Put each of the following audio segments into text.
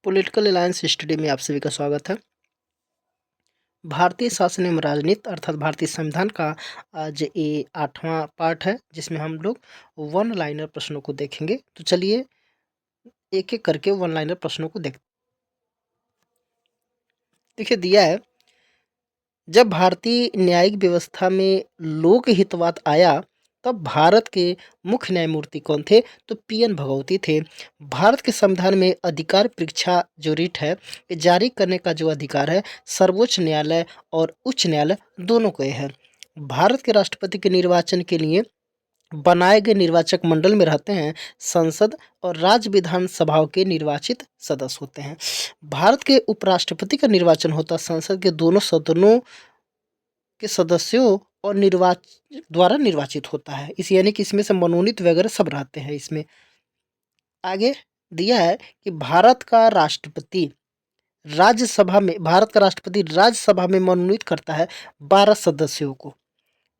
Political alliance study में आप सभी का स्वागत है। भारतीय शासन एवं राजनीति अर्थात भारतीय संविधान का आज ये 8वां पार्ट है, जिसमें हम लोग वन लाइनर प्रश्नों को देखेंगे। तो चलिए एक एक करके वन लाइनर प्रश्नों को देखिए दिया है। जब भारतीय न्यायिक व्यवस्था में लोकहितवाद आया तब भारत के मुख्य न्यायमूर्ति कौन थे? तो पीएन भगवती थे। भारत के संविधान में अधिकार परीक्षा जो रिट है ये जारी करने का जो अधिकार है सर्वोच्च न्यायालय और उच्च न्यायालय दोनों को है। भारत के राष्ट्रपति के निर्वाचन के लिए बनाए गए निर्वाचक मंडल में रहते हैं संसद और राज्य विधानसभाओं के निर्वाचित सदस्य होते हैं। भारत के उपराष्ट्रपति का निर्वाचन होता संसद के दोनों सदनों के सदस्यों और द्वारा निर्वाचित होता है। इस यानी कि इसमें से मनोनीत वगैरह सब रहते हैं इसमें। आगे दिया है कि भारत का राष्ट्रपति राज्यसभा में मनोनीत करता है 12 सदस्यों को।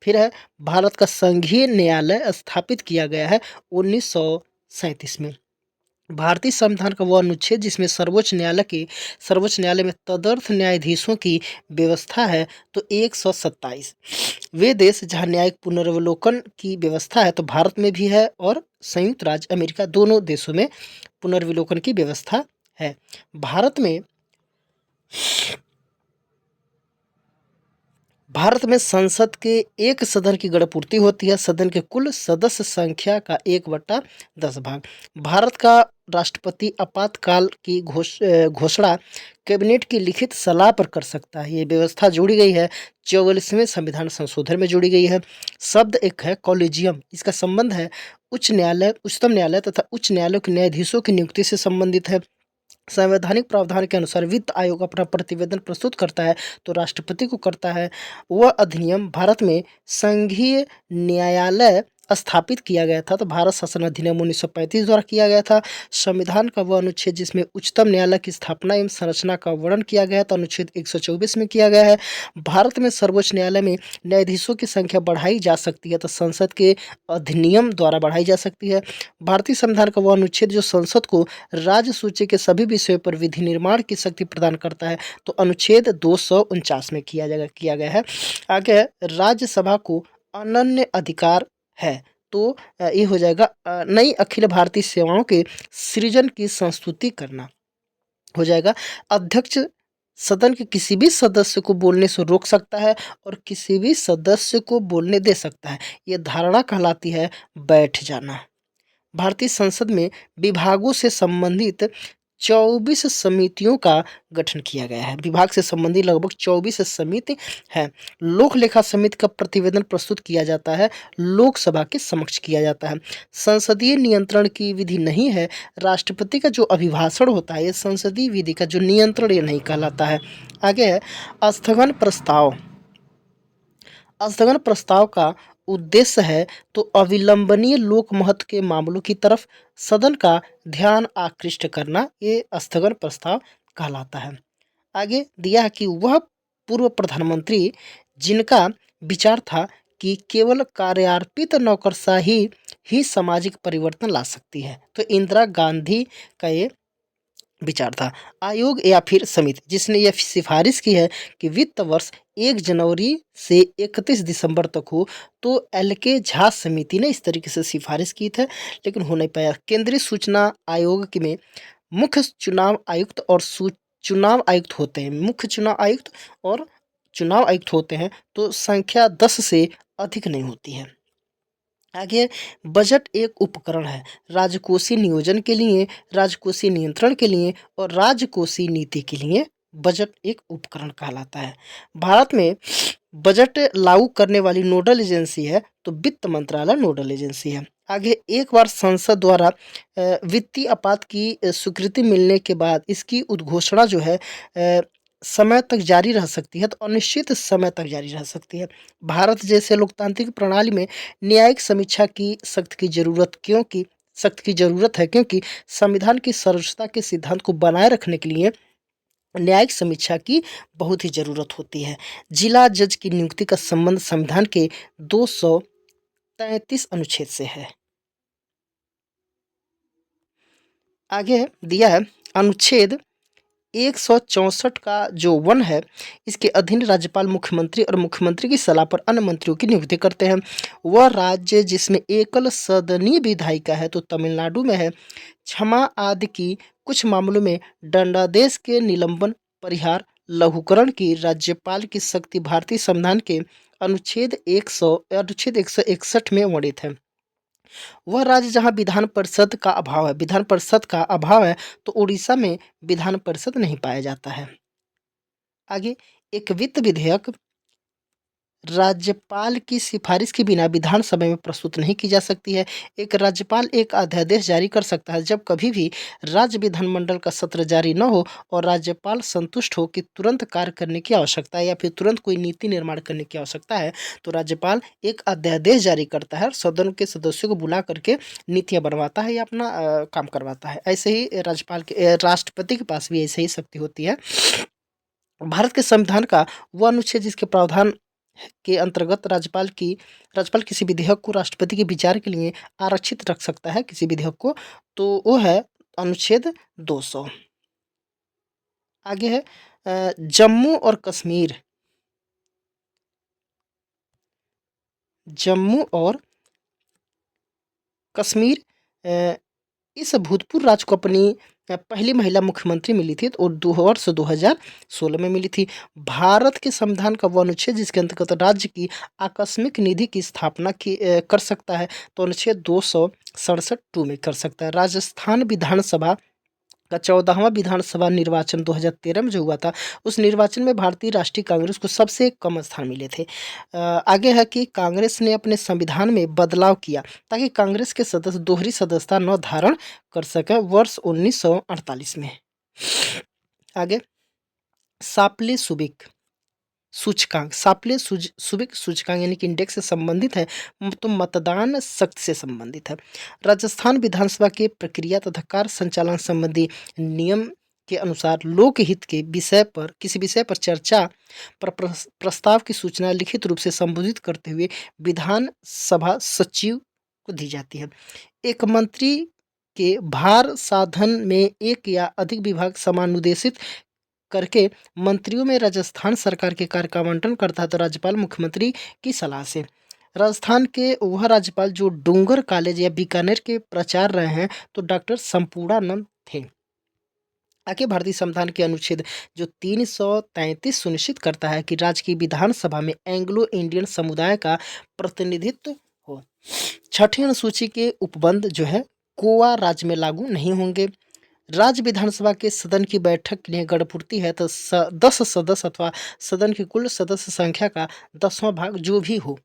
फिर है भारत का संघीय न्यायालय स्थापित किया गया है 1937 में। भारतीय संविधान का वह अनुच्छेद जिसमें सर्वोच्च न्यायालय में तदर्थ न्यायाधीशों की व्यवस्था है तो 127। वे देश जहां न्यायिक पुनर्वलोकन की व्यवस्था है तो भारत में भी है और संयुक्त राज्य अमेरिका दोनों देशों में पुनर्विलोकन की व्यवस्था है। भारत में संसद के एक सदन की गणपूर्ति होती है। सदन के कुल सदस्य संख्या का 1/10 भाग। भारत का राष्ट्रपति आपातकाल की घोषणा कैबिनेट की लिखित सलाह पर कर सकता है। ये व्यवस्था जोड़ी गई है 44वें संविधान संशोधन में जोड़ी गई है। शब्द एक है कॉलेजियम, इसका संबंध है उच्चतम न्यायालय तथा उच्च न्यायालय के न्यायाधीशों की नियुक्ति से संबंधित है। संवैधानिक प्रावधान के अनुसार वित्त आयोग अपना प्रतिवेदन प्रस्तुत करता है तो राष्ट्रपति को करता है। वह अधिनियम भारत में संघीय न्यायालय स्थापित किया गया था तो भारत शासन अधिनियम 1935 द्वारा किया गया था। संविधान का वह अनुच्छेद जिसमें उच्चतम न्यायालय की स्थापना एवं संरचना का वर्णन किया गया तो अनुच्छेद 124 में किया गया है। भारत में सर्वोच्च न्यायालय में न्यायाधीशों की संख्या बढ़ाई जा सकती है तो संसद के अधिनियम द्वारा बढ़ाई जा सकती है। भारतीय संविधान का वह अनुच्छेद जो संसद को राज्य सूची के सभी विषयों पर विधि निर्माण की शक्ति प्रदान करता है तो अनुच्छेद 249 में किया गया है। आगे राज्यसभा को अनन्य अधिकार है तो ये हो जाएगा नई अखिल भारतीय सेवाओं के सृजन की संस्तुति करना हो जाएगा। अध्यक्ष सदन के किसी भी सदस्य को बोलने से रोक सकता है और किसी भी सदस्य को बोलने दे सकता है। ये धारणा कहलाती है बैठ जाना। भारतीय संसद में विभागों से संबंधित 24 समितियों का गठन किया गया है। विभाग से संबंधित लगभग 24 समिति हैं। लोक लेखा समिति का प्रतिवेदन प्रस्तुत किया जाता है, लोकसभा के समक्ष किया जाता है। संसदीय नियंत्रण की विधि नहीं है। राष्ट्रपति का जो अभिभाषण होता है ये संसदीय विधि का जो नियंत्रण ये नहीं कहलाता है। आगे है स्थगन प्रस्ताव का उद्देश्य है तो अविलंबनीय लोक महत्व के मामलों की तरफ सदन का ध्यान आकृष्ट करना, ये स्थगन प्रस्ताव कहलाता है। आगे दिया है कि वह पूर्व प्रधानमंत्री जिनका विचार था कि केवल कार्यार्पित नौकरशाही ही सामाजिक परिवर्तन ला सकती है तो इंदिरा गांधी का ये विचार था। आयोग या फिर समिति जिसने यह सिफारिश की है कि वित्त वर्ष 1 जनवरी से 31 दिसंबर तक हो तो LK झा समिति ने इस तरीके से सिफारिश की थी लेकिन हो नहीं पाया। केंद्रीय सूचना आयोग के में मुख्य चुनाव आयुक्त और चुनाव आयुक्त होते हैं। मुख्य चुनाव आयुक्त और चुनाव आयुक्त होते हैं तो संख्या 10 से अधिक नहीं होती है। आगे बजट एक उपकरण है राजकोषीय नियोजन के लिए, राजकोषीय नियंत्रण के लिए और राजकोषीय नीति के लिए बजट एक उपकरण कहलाता है। भारत में बजट लागू करने वाली नोडल एजेंसी है तो वित्त मंत्रालय नोडल एजेंसी है। आगे एक बार संसद द्वारा वित्तीय आपात की स्वीकृति मिलने के बाद इसकी उद्घोषणा जो है समय तक जारी रह सकती है तो अनिश्चित समय तक जारी रह सकती है। भारत जैसे लोकतांत्रिक प्रणाली में न्यायिक समीक्षा की सख्त की जरूरत है क्योंकि संविधान की सर्वोच्चता के सिद्धांत को बनाए रखने के लिए न्यायिक समीक्षा की बहुत ही जरूरत होती है। जिला जज की नियुक्ति का संबंध संविधान के 233 अनुच्छेद से है। आगे दिया है अनुच्छेद 164 का जो वन है, इसके अधीन राज्यपाल मुख्यमंत्री और मुख्यमंत्री की सलाह पर अन्य मंत्रियों की नियुक्ति करते हैं। वह राज्य जिसमें एकल सदनीय विधायिका है तो तमिलनाडु में है। क्षमा आदि की कुछ मामलों में दंडादेश के निलंबन, परिहार, लघुकरण की राज्यपाल की शक्ति भारतीय संविधान के अनुच्छेद 161 में वर्णित है। वह राज्य जहाँ विधान परिषद का अभाव है तो उड़ीसा में विधान परिषद नहीं पाया जाता है। आगे, एक वित्त विधेयक राज्यपाल की सिफारिश के बिना विधानसभा में प्रस्तुत नहीं की जा सकती है। एक राज्यपाल एक अध्यादेश जारी कर सकता है जब कभी भी राज्य विधानमंडल का सत्र जारी न हो और राज्यपाल संतुष्ट हो कि तुरंत कार्य करने की आवश्यकता है या फिर तुरंत कोई नीति निर्माण करने की आवश्यकता है, तो राज्यपाल एक अध्यादेश जारी करता है और सदन के सदस्यों को बुला करके नीतियाँ बनवाता है या अपना काम करवाता है। ऐसे ही राष्ट्रपति के पास भी ऐसे ही शक्ति होती है। भारत के संविधान का वह अनुच्छेद जिसके प्रावधान के अंतर्गत राज्यपाल किसी विधेयक को राष्ट्रपति के विचार के लिए आरक्षित रख सकता है किसी विधेयक को, तो वो है अनुच्छेद 200। आगे है जम्मू और कश्मीर। जम्मू और कश्मीर इस भूतपूर्व राज्य को अपनी पहली महिला मुख्यमंत्री मिली थी और वर्ष 2016 में मिली थी। भारत के संविधान का वो अनुच्छेद जिसके अंतर्गत राज्य की आकस्मिक निधि की स्थापना कर सकता है तो अनुच्छेद 267 में कर सकता है। राजस्थान विधानसभा का 14वां विधानसभा निर्वाचन 2013 में जो हुआ था, उस निर्वाचन में भारतीय राष्ट्रीय कांग्रेस को सबसे कम स्थान मिले थे। आगे है कि कांग्रेस ने अपने संविधान में बदलाव किया ताकि कांग्रेस के सदस्य दोहरी सदस्यता न धारण कर सकें वर्ष 1948 में। आगे, सापले सुबिक सुबिक सूचकांक यानी कि इंडेक्स से संबंधित है तो मतदान शक्ति से संबंधित है। राजस्थान विधानसभा के प्रक्रिया तथा कार्य संचालन संबंधी नियम के अनुसार लोकहित के विषय पर किसी विषय पर चर्चा पर प्रस्ताव की सूचना लिखित रूप से संबोधित करते हुए विधानसभा सचिव को दी जाती है। एक मंत्री के भार साधन में एक या अधिक विभाग समानुदेशित करके मंत्रियों में राजस्थान सरकार के कार्य का आवंटन करता है तो राज्यपाल मुख्यमंत्री की सलाह से। राजस्थान के वह राज्यपाल जो डूंगर कॉलेज या बीकानेर के प्राचार्य रहे हैं तो डॉक्टर संपूर्णानंद थे। आगे, भारतीय संविधान के अनुच्छेद जो 333 सुनिश्चित करता है कि राज्य की विधानसभा में एंग्लो इंडियन समुदाय का प्रतिनिधित्व हो। छठी अनुसूची के उपबंध जो है गोवा राज्य में लागू नहीं होंगे। राज्य विधानसभा के सदन की बैठक के लिए गणपूर्ति है तो 10 सदस्य अथवा सदन की कुल सदस्य संख्या का 10वां भाग जो भी हो,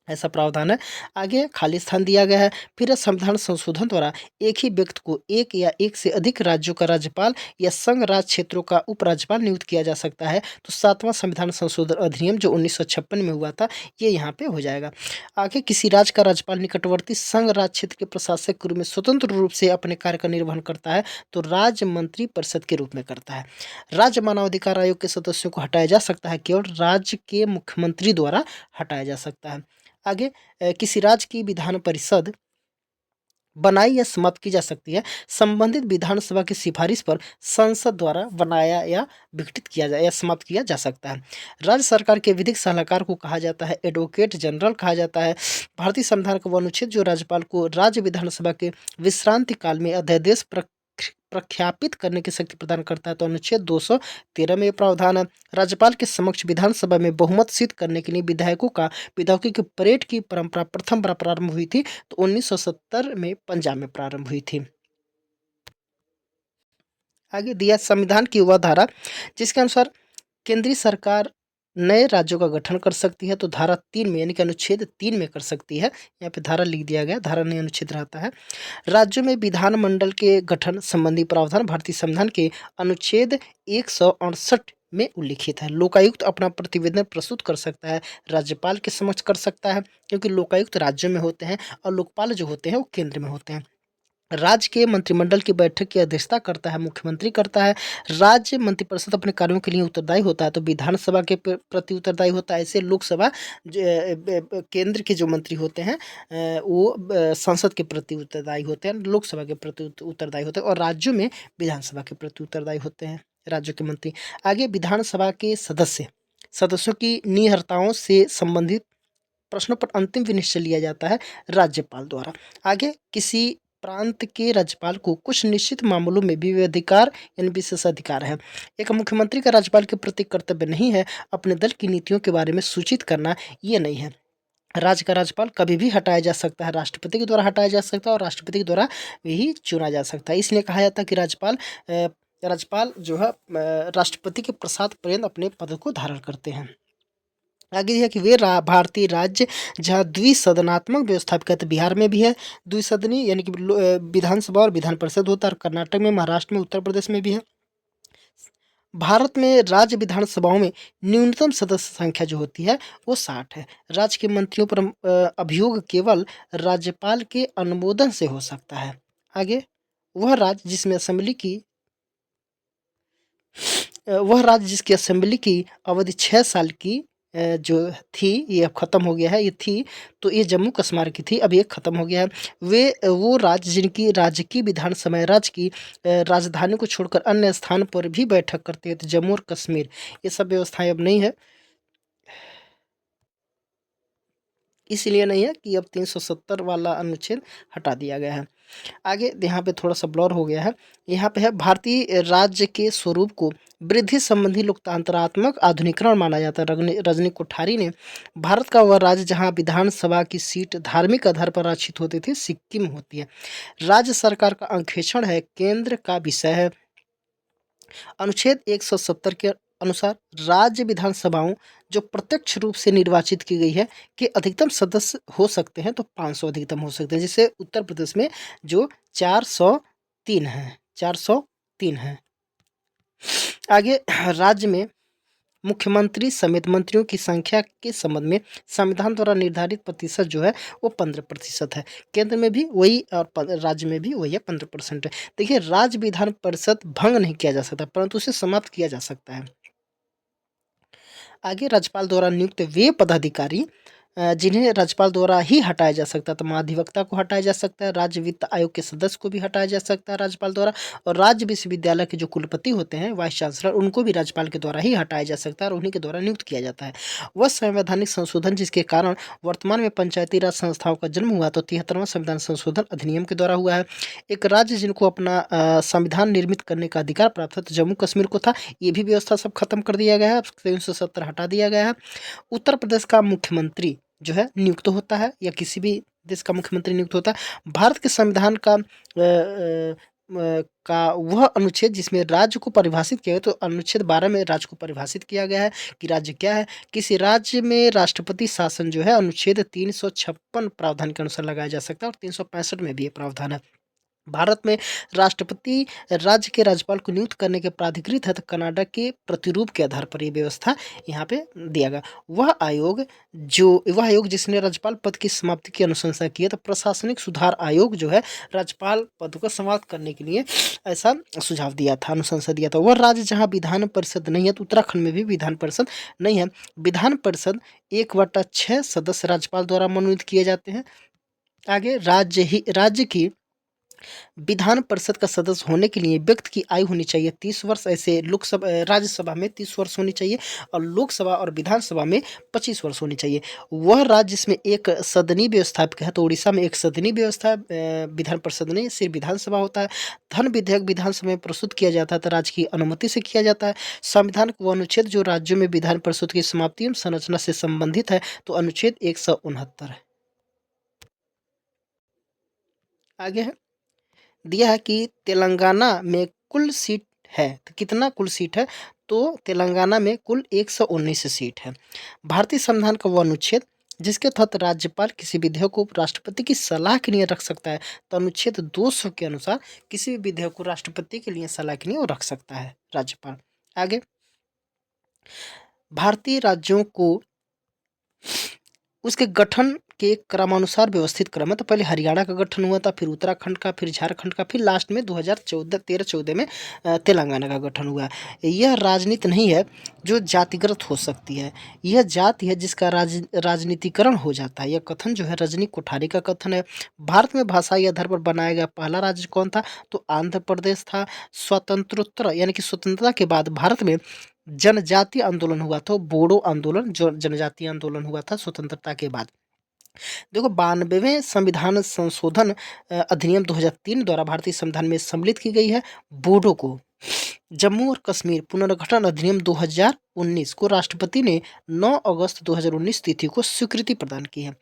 ऐसा प्रावधान है। आगे, खाली स्थान दिया गया है। फिर संविधान संशोधन द्वारा एक ही व्यक्ति को एक या एक से अधिक राज्यों का राज्यपाल या संघ राज्य क्षेत्रों का उपराज्यपाल नियुक्त किया जा सकता है तो 7वां संविधान संशोधन अधिनियम जो 1956 में हुआ था ये यहाँ पे हो जाएगा। आगे, किसी राज्य का राज्यपाल निकटवर्ती संघ राज्य क्षेत्र के प्रशासक के रूप में स्वतंत्र रूप से अपने कार्य का निर्वहन करता है तो राज्य मंत्री परिषद के रूप में करता है। राज्य मानवाधिकार आयोग के सदस्यों को हटाया जा सकता है, केवल राज्य के मुख्यमंत्री द्वारा हटाया जा सकता है। आगे, किसी राज्य की विधान परिषद बनाई या समाप्त की जा सकती है संबंधित विधानसभा की सिफारिश पर संसद द्वारा बनाया या विघटित किया जाए या समाप्त किया जा सकता है। राज्य सरकार के विधिक सलाहकार को कहा जाता है एडवोकेट जनरल कहा जाता है। भारतीय संविधान का वो अनुच्छेद जो राज्यपाल को राज्य विधानसभा के विश्रांति काल में अध्यादेश प्रख्यापित करने की शक्ति प्रदान करता है तो अनुच्छेद 213 में प्रावधान है। राज्यपाल के समक्ष विधानसभा में बहुमत सिद्ध करने के लिए विधायकों की परेड की परंपरा प्रथम बार प्रारंभ हुई थी तो 1970 में पंजाब में प्रारंभ हुई थी। आगे दिया संविधान की वह धारा जिसके अनुसार केंद्रीय सरकार नए राज्यों का गठन कर सकती है तो धारा 3 में यानी कि अनुच्छेद 3 में कर सकती है। यहाँ पे धारा लिख दिया गया, धारा नहीं अनुच्छेद रहता है। राज्यों में विधानमंडल के गठन संबंधी प्रावधान भारतीय संविधान के अनुच्छेद 168 में उल्लिखित है। लोकायुक्त अपना प्रतिवेदन प्रस्तुत कर सकता है, राज्यपाल के समक्ष कर सकता है क्योंकि लोकायुक्त राज्यों में होते हैं और लोकपाल जो होते हैं वो केंद्र में होते हैं। राज्य के मंत्रिमंडल की बैठक की अध्यक्षता करता है मुख्यमंत्री करता है। राज्य मंत्रिपरिषद अपने कार्यों के लिए उत्तरदायी होता है, तो विधानसभा के प्रति उत्तरदायी होता है। ऐसे लोकसभा केंद्र के जो मंत्री होते हैं वो संसद के प्रति उत्तरदायी होते हैं, लोकसभा के प्रति उत्तरदायी होते हैं, और राज्यों में विधानसभा के प्रति उत्तरदायी होते हैं राज्यों के मंत्री। आगे विधानसभा के सदस्यों की निहर्ताओं से संबंधित प्रश्नों पर अंतिम विनिश्चय लिया जाता है राज्यपाल द्वारा। आगे किसी प्रांत के राज्यपाल को कुछ निश्चित मामलों में भी अधिकार यानी विशेषाधिकार है। एक मुख्यमंत्री का राज्यपाल के प्रति कर्तव्य नहीं है अपने दल की नीतियों के बारे में सूचित करना, ये नहीं है। राज्य का राज्यपाल कभी भी हटाया जा सकता है, राष्ट्रपति के द्वारा हटाया जा सकता है और राष्ट्रपति के द्वारा ही चुना जा सकता है। इसलिए कहा जाता है कि राज्यपाल जो है राष्ट्रपति के प्रसाद पर्यंत अपने पद को धारण करते हैं। आगे है कि वे भारतीय राज्य जहाँ द्विसदनात्मक व्यवस्था कहते बिहार में भी है द्विसदनी यानी कि विधानसभा और विधान परिषद होता है, और कर्नाटक में, महाराष्ट्र में, उत्तर प्रदेश में भी है। भारत में राज्य विधानसभाओं में न्यूनतम सदस्य संख्या जो होती है वो 60 है। राज्य के मंत्रियों पर अभियोग केवल राज्यपाल के अनुमोदन से हो सकता है। आगे वह राज्य जिसकी असेंबली की अवधि 6 साल की जो थी, ये अब ख़त्म हो गया है, ये थी तो ये जम्मू कश्मीर की थी, अब ये ख़त्म हो गया है। वो राज्य जिनकी राज्य की विधानसभा राज्य की राजधानी को छोड़कर अन्य स्थान पर भी बैठक करते हैं, तो जम्मू और कश्मीर, ये सब व्यवस्थाएं अब नहीं है, इसलिए नहीं है कि अब 370 वाला अनुच्छेद हटा दिया गया है। आगे यहाँ पे थोड़ा सा ब्लर हो गया है, यहाँ पे है भारतीय राज्य के स्वरूप को वृद्धि संबंधी लोकतंत्रात्मक आधुनिकरण माना जाता है। रजनी कोठारी ने भारत का वह राज्य जहाँ विधानसभा की सीट धार्मिक आधार पर आरक्षित होती थी सिक्किम होती है। राज्य सरकार का अंकेक्षण है केंद्र का विषय है। अनुच्छेद 170 के अनुसार राज्य विधानसभाओं जो प्रत्यक्ष रूप से निर्वाचित की गई है के अधिकतम सदस्य हो सकते हैं, तो 500 अधिकतम हो सकते हैं। जैसे उत्तर प्रदेश में जो 403 है, 403 है। आगे राज्य में मुख्यमंत्री समेत मंत्रियों की संख्या के संबंध में संविधान द्वारा निर्धारित प्रतिशत जो है वो 15% है। केंद्र में भी वही और राज्य में भी वही है, 15% है। देखिए, राज्य विधान परिषद भंग नहीं किया जा सकता, परंतु उसे समाप्त किया जा सकता है। आगे राज्यपाल द्वारा नियुक्त वे पदाधिकारी जिन्हें राज्यपाल द्वारा ही हटाया जा सकता है, तो महाधिवक्ता को हटाया जा सकता है, राज्य वित्त आयोग के सदस्य को भी हटाया जा सकता है राज्यपाल द्वारा, और राज्य विश्वविद्यालय के जो कुलपति होते हैं वाइस चांसलर, उनको भी राज्यपाल के द्वारा ही हटाया जा सकता है और उन्हीं के द्वारा नियुक्त किया जाता है। वह संवैधानिक संशोधन जिसके कारण वर्तमान में पंचायती राज संस्थाओं का जन्म हुआ, तो 73वां संविधान संशोधन अधिनियम के द्वारा हुआ है। एक राज्य जिनको अपना संविधान निर्मित करने का अधिकार प्राप्त था, तो जम्मू कश्मीर को था, ये भी व्यवस्था सब खत्म कर दिया गया है, 370 हटा दिया गया है। उत्तर प्रदेश का मुख्यमंत्री जो है नियुक्त होता है, या किसी भी देश का मुख्यमंत्री नियुक्त होता है। भारत के संविधान का वह अनुच्छेद जिसमें राज्य को परिभाषित किया गया, तो अनुच्छेद 12 में राज्य को परिभाषित किया गया है कि राज्य क्या है। किसी राज्य में राष्ट्रपति शासन जो है अनुच्छेद 356 प्रावधान के अनुसार लगाया जा सकता है, और 365 में भी ये प्रावधान है। भारत में राष्ट्रपति राज्य के राज्यपाल को नियुक्त करने के प्राधिकृत है, तो कनाडा के प्रतिरूप के आधार पर यह व्यवस्था यहाँ पे दिया गया। वह आयोग जिसने राज्यपाल पद की समाप्ति की अनुशंसा की है, तो प्रशासनिक सुधार आयोग जो है राज्यपाल पद को समाप्त करने के लिए ऐसा सुझाव दिया था, अनुशंसा दिया था। वह राज्य जहाँ विधान परिषद नहीं है, तो उत्तराखंड में भी विधान परिषद नहीं है। विधान परिषद 1/6 सदस्य राज्यपाल द्वारा मनोनीत किए जाते हैं। आगे राज्य की विधान परिषद का सदस्य होने के लिए व्यक्ति की आयु होनी चाहिए 30 वर्ष। ऐसे राज्यसभा में 30 वर्ष होनी चाहिए, और लोकसभा और विधानसभा में 25 वर्ष होनी चाहिए। वह राज्य जिसमें एक सदनी व्यवस्था है, तो उड़ीसा में एक सदनी व्यवस्था विधान परिषद नहीं, सिर्फ विधानसभा होता है। धन विधेयक विधानसभा में प्रस्तुत किया जाता है, तो राज्य की अनुमति से किया जाता है। संविधान का अनुच्छेद जो राज्यों में विधान परिषद की समाप्ति एवं संरचना से संबंधित है, तो अनुच्छेद 169 है। आगे है दिया है कि तेलंगाना में कुल सीट है, तो कितना कुल सीट है, तो तेलंगाना में कुल 119 सीट है। भारतीय संविधान का वो अनुच्छेद जिसके तहत राज्यपाल किसी विधेयक को राष्ट्रपति की सलाह के लिए रख सकता है, तो अनुच्छेद 200 के अनुसार किसी भी विधेयक को राष्ट्रपति के लिए सलाह के लिए वो रख सकता है राज्यपाल। आगे भारतीय राज्यों को उसके गठन के क्रमानुसार व्यवस्थित क्रम है। तो पहले हरियाणा का गठन हुआ था, फिर उत्तराखंड का, फिर झारखंड का, फिर लास्ट में 2014 13-14 में तेलंगाना का गठन हुआ। यह राजनीति नहीं है जो जातिगत हो सकती है, यह जाति है जिसका राजनीतिकरण हो जाता है। यह कथन जो है रजनी कोठारी का कथन है। भारत में भाषाई आधार पर बनाया गया पहला राज्य कौन था? तो आंध्र प्रदेश था। स्वतंत्रोत्तर यानी कि स्वतंत्रता के बाद भारत में जनजातीय आंदोलन हुआ था, बोडो आंदोलन, जो जनजातीय आंदोलन हुआ था स्वतंत्रता के बाद। देखो 92वें संविधान संशोधन अधिनियम 2003 द्वारा भारतीय संविधान में सम्मिलित की गई है बोडो को। जम्मू और कश्मीर पुनर्गठन अधिनियम 2019 को राष्ट्रपति ने 9 अगस्त 2019 तिथि को स्वीकृति प्रदान की है।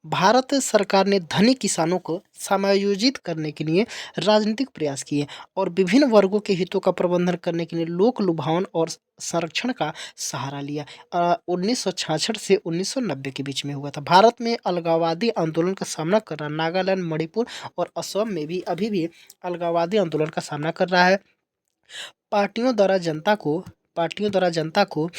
भारत सरकार ने धनी किसानों को समायोजित करने के लिए राजनीतिक प्रयास किए और विभिन्न वर्गों के हितों का प्रबंधन करने के लिए लोक लुभावन और संरक्षण का सहारा लिया। 1966 से 1990 के बीच में हुआ था। भारत में अलगाववादी आंदोलन का सामना कर रहा नागालैंड, मणिपुर और असम में भी अभी भी अलगाववादी आंदोलन का सामना कर रहा है। पार्टियों द्वारा जनता को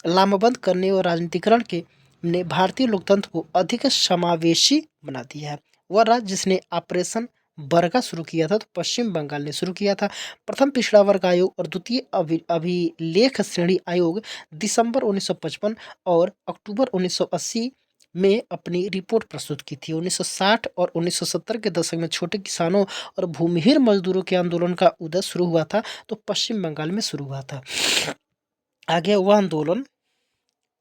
लामबंद करने और राजनीतिकरण के ने भारतीय लोकतंत्र को अधिक समावेशी बना दिया है। वह राज्य जिसने ऑपरेशन बरगा शुरू किया था तो पश्चिम बंगाल ने शुरू किया था। प्रथम पिछड़ा वर्ग आयोग और द्वितीय अभिलेख श्रेणी आयोग दिसंबर 1955 और अक्टूबर 1980 में अपनी रिपोर्ट प्रस्तुत की थी। 1960 और 1970 के दशक में छोटे किसानों और भूमिहीन मजदूरों के आंदोलन का उदय शुरू हुआ था तो पश्चिम बंगाल में शुरू हुआ था। आगे वह आंदोलन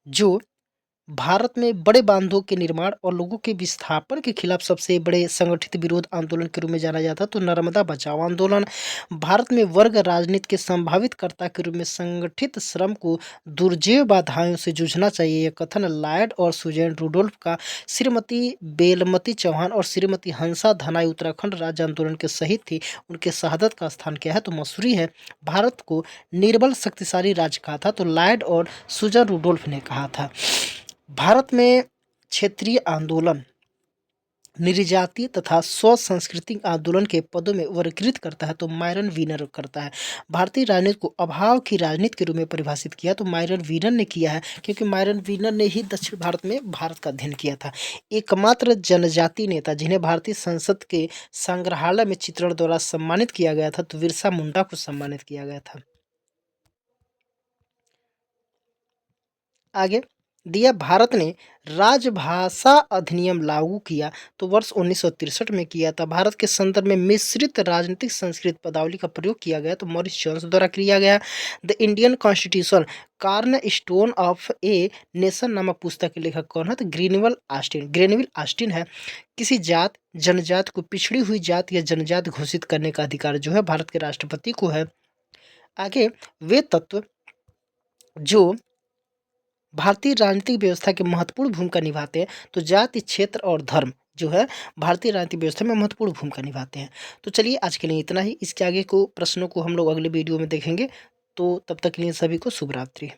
जो भारत में बड़े बांधों के निर्माण और लोगों के विस्थापन के खिलाफ सबसे बड़े संगठित विरोध आंदोलन के रूप में जाना जाता है तो नर्मदा बचाओ आंदोलन। भारत में वर्ग राजनीति के संभावित कर्ता के रूप में संगठित श्रम को दुर्जेय बाधाओं से जूझना चाहिए, यह कथन लॉयड और सुजैन रुडोल्फ का श्रीमती बेलमती चौहान और श्रीमती हंसा धनाई उत्तराखंड राज्य आंदोलन के शहीद थी, उनके शहादत का स्थान क्या है? तो मसूरी है। भारत को निर्बल शक्तिशाली राज्य कहा था तो लॉयड और सुजैन रुडोल्फ ने कहा था। भारत में क्षेत्रीय आंदोलन निर्जातीय तथा स्व सांस्कृतिक आंदोलन के पदों में वर्गीकृत करता है तो मायरन वीनर करता है। भारतीय राजनीति को अभाव की राजनीति के रूप में परिभाषित किया तो मायरन वीनर ने किया है, क्योंकि मायरन वीनर ने ही दक्षिण भारत में भारत का अध्ययन किया था। एकमात्र जनजातीय नेता जिन्हें भारतीय संसद के संग्रहालय में चित्रण द्वारा सम्मानित किया गया था तो बिरसा मुंडा को सम्मानित किया गया था। आगे दिया भारत ने राजभाषा अधिनियम लागू किया तो वर्ष 1963 में किया था। भारत के संदर्भ में मिश्रित राजनीतिक संस्कृत पदावली का प्रयोग किया गया तो मॉरिस जोन्स द्वारा किया गया। The Indian constitution corn stone of a nation नामक पुस्तक के लेखक कौन है? तो ग्रेनविल आस्टिन है। किसी जात जनजात को पिछड़ी हुई जात या जनजात घोषित करने का अधिकार जो है भारत के राष्ट्रपति को है। आगे वे तत्व जो भारतीय राजनीतिक व्यवस्था की महत्वपूर्ण भूमिका निभाते हैं तो जाति, क्षेत्र और धर्म जो है भारतीय राजनीतिक व्यवस्था में महत्वपूर्ण भूमिका निभाते हैं। तो चलिए आज के लिए इतना ही। इसके आगे को प्रश्नों को हम लोग अगले वीडियो में देखेंगे। तो तब तक के लिए सभी को शुभ रात्रि।